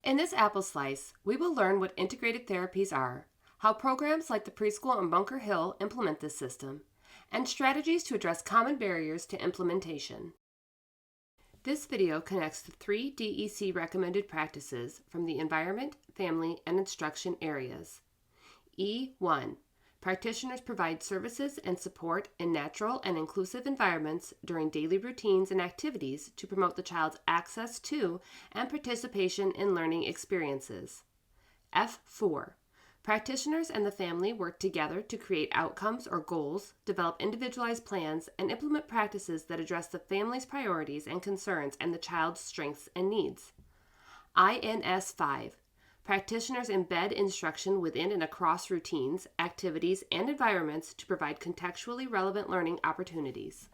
In this apple slice, we will learn what integrated therapies are, how programs like the preschool in Bunker Hill implement this system, and strategies to address common barriers to implementation. This video connects the 3 DEC recommended practices from the environment, family, and instruction areas. E1. Practitioners provide services and support in natural and inclusive environments during daily routines and activities to promote the child's access to and participation in learning experiences. F4. Practitioners and the family work together to create outcomes or goals, develop individualized plans, and implement practices that address the family's priorities and concerns and the child's strengths and needs. INS5. Practitioners embed instruction within and across routines, activities, and environments to provide contextually relevant learning opportunities.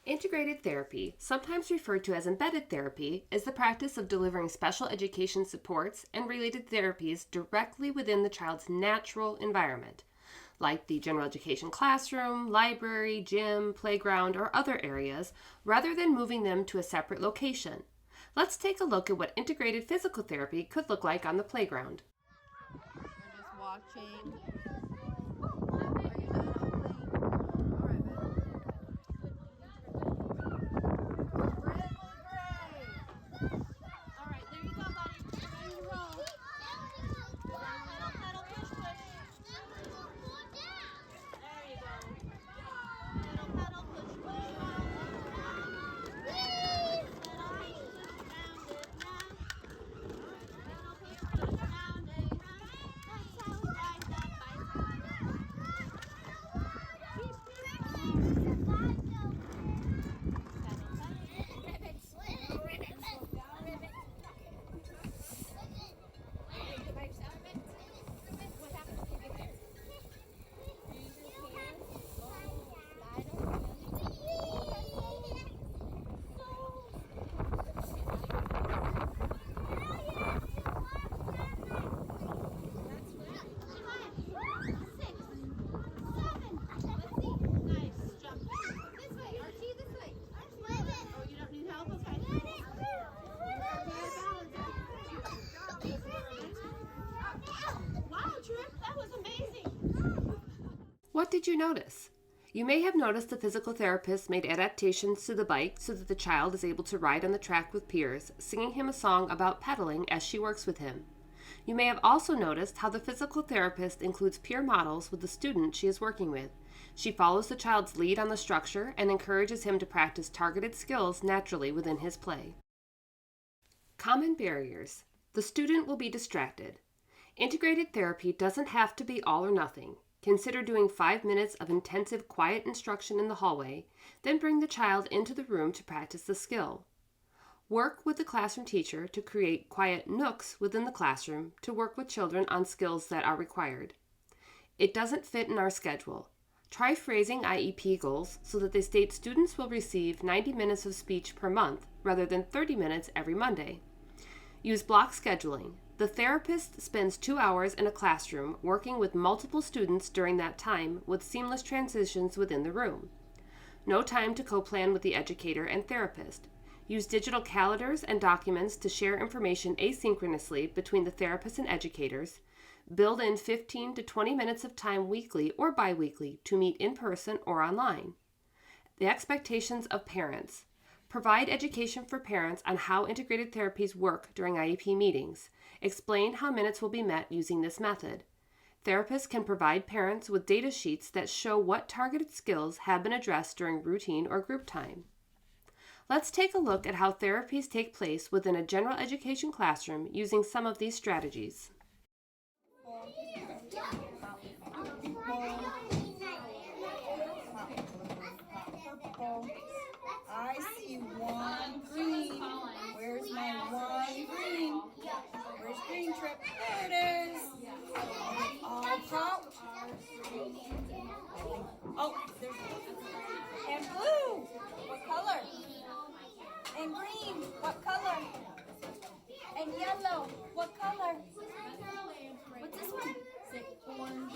Integrated therapy, sometimes referred to as embedded therapy, is the practice of delivering special education supports and related therapies directly within the child's natural environment, like the general education classroom, library, gym, playground, or other areas, rather than moving them to a separate location. Let's take a look at what integrated physical therapy could look like on the playground. We're just watching. What did you notice? You may have noticed the physical therapist made adaptations to the bike so that the child is able to ride on the track with peers, singing him a song about pedaling as she works with him. You may have also noticed how the physical therapist includes peer models with the student she is working with. She follows the child's lead on the structure and encourages him to practice targeted skills naturally within his play. Common barriers. The student will be distracted. Integrated therapy doesn't have to be all or nothing. Consider doing 5 minutes of intensive quiet instruction in the hallway, then bring the child into the room to practice the skill. Work with the classroom teacher to create quiet nooks within the classroom to work with children on skills that are required. It doesn't fit in our schedule. Try phrasing IEP goals so that they state students will receive 90 minutes of speech per month rather than 30 minutes every Monday. Use block scheduling. The therapist spends 2 hours in a classroom working with multiple students during that time with seamless transitions within the room. No time to co-plan with the educator and therapist. Use digital calendars and documents to share information asynchronously between the therapist and educators. Build in 15 to 20 minutes of time weekly or bi-weekly to meet in person or online. The expectations of parents. Provide education for parents on how integrated therapies work during IEP meetings. Explain how minutes will be met using this method. Therapists can provide parents with data sheets that show what targeted skills have been addressed during routine or group time. Let's take a look at how therapies take place within a general education classroom using some of these strategies. I see one green. Where's my one green? Where's green trip? There it is. All pop. Oh, there's and blue. What color? And green. What color? And yellow. What color? What's this one? Orange.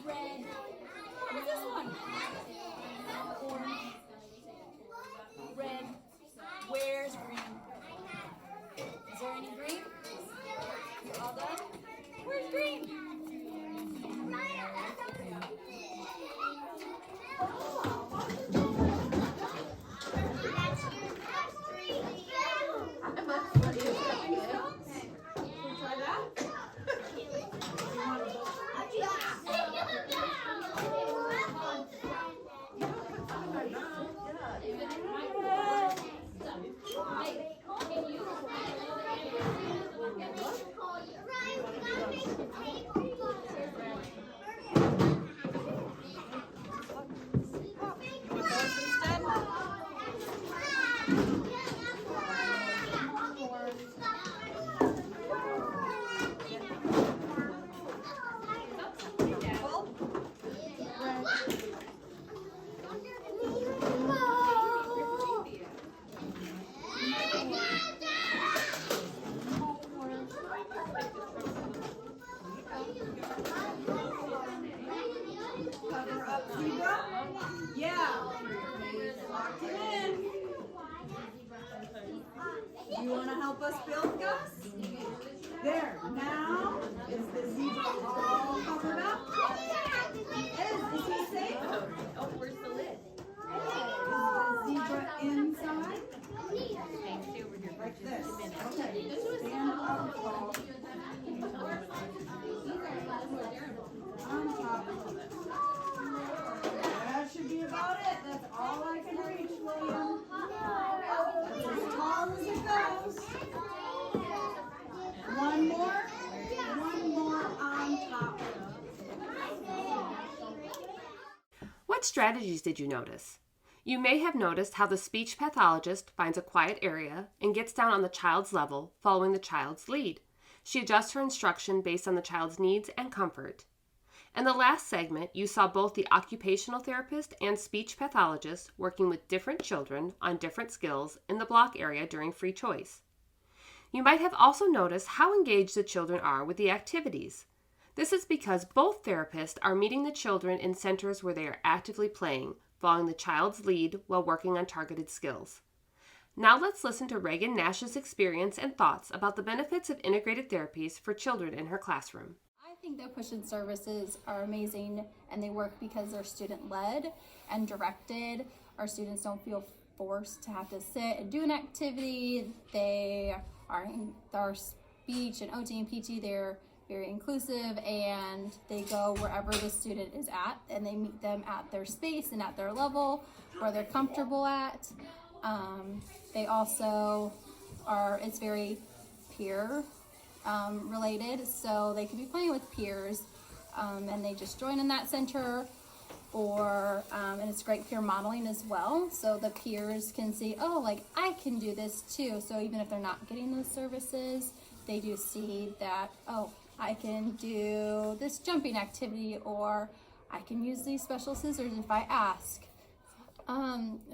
Red. What's this one? Orange. Red. Where's green? help us build, Gus? There. Now, is the zebra all covered up? Is he safe? Oh, where's the lid? Is the zebra inside? Like this. Okay. Stand up tall. On top. That should be about it. That's all I can reach, William. That's as tall as it goes. One more on top. What strategies did you notice? You may have noticed how the speech pathologist finds a quiet area and gets down on the child's level, following the child's lead. She adjusts her instruction based on the child's needs and comfort. In the last segment, you saw both the occupational therapist and speech pathologist working with different children on different skills in the block area during free choice. You might have also noticed how engaged the children are with the activities. This is because both therapists are meeting the children in centers where they are actively playing, following the child's lead while working on targeted skills. Now let's listen to Reagan Nash's experience and thoughts about the benefits of integrated therapies for children in her classroom. I think that push-in services are amazing, and they work because they're student-led and directed. Our students don't feel forced to have to sit and do an activity. They are in our speech and OT and PT, they're very inclusive, and they go wherever the student is at, and they meet them at their space and at their level where they're comfortable at. They also are, it's very peer related, so they could be playing with peers, and they just join in that center, or and it's great peer modeling as well, so the peers can see, oh, like I can do this too. So even if they're not getting those services, they do see that, oh, I can do this jumping activity, or I can use these special scissors if I ask.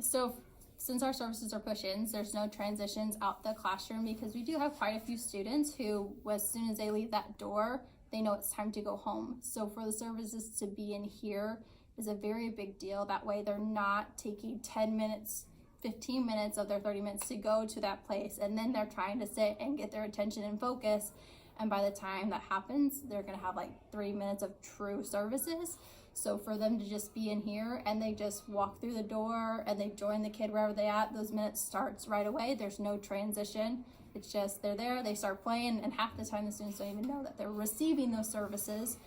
So since our services are push-ins, there's no transitions out the classroom, because we do have quite a few students who, as soon as they leave that door, they know it's time to go home. So for the services to be in here is a very big deal. That way they're not taking 10 minutes, 15 minutes of their 30 minutes to go to that place, and then they're trying to sit and get their attention and focus. And by the time that happens, they're gonna have like 3 minutes of true services. So for them to just be in here and they just walk through the door and they join the kid wherever they're at, those minutes starts right away. There's no transition. It's just they're there, they start playing, and half the time the students don't even know that they're receiving those services.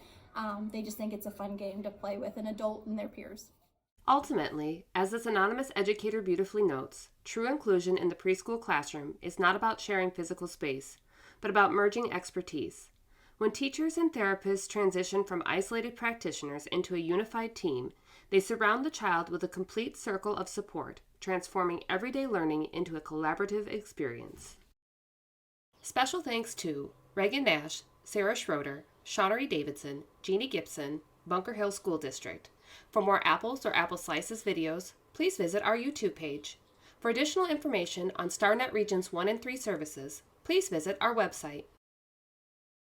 They just think it's a fun game to play with an adult and their peers. Ultimately, as this anonymous educator beautifully notes, true inclusion in the preschool classroom is not about sharing physical space, but about merging expertise. When teachers and therapists transition from isolated practitioners into a unified team, they surround the child with a complete circle of support, transforming everyday learning into a collaborative experience. Special thanks to Reagan Nash, Sarah Schroeder, Shawnery Davidson, Jeannie Gibson, Bunker Hill School District. For more Apples or Apple Slices videos, please visit our YouTube page. For additional information on StarNet Regions 1 and 3 services, please visit our website.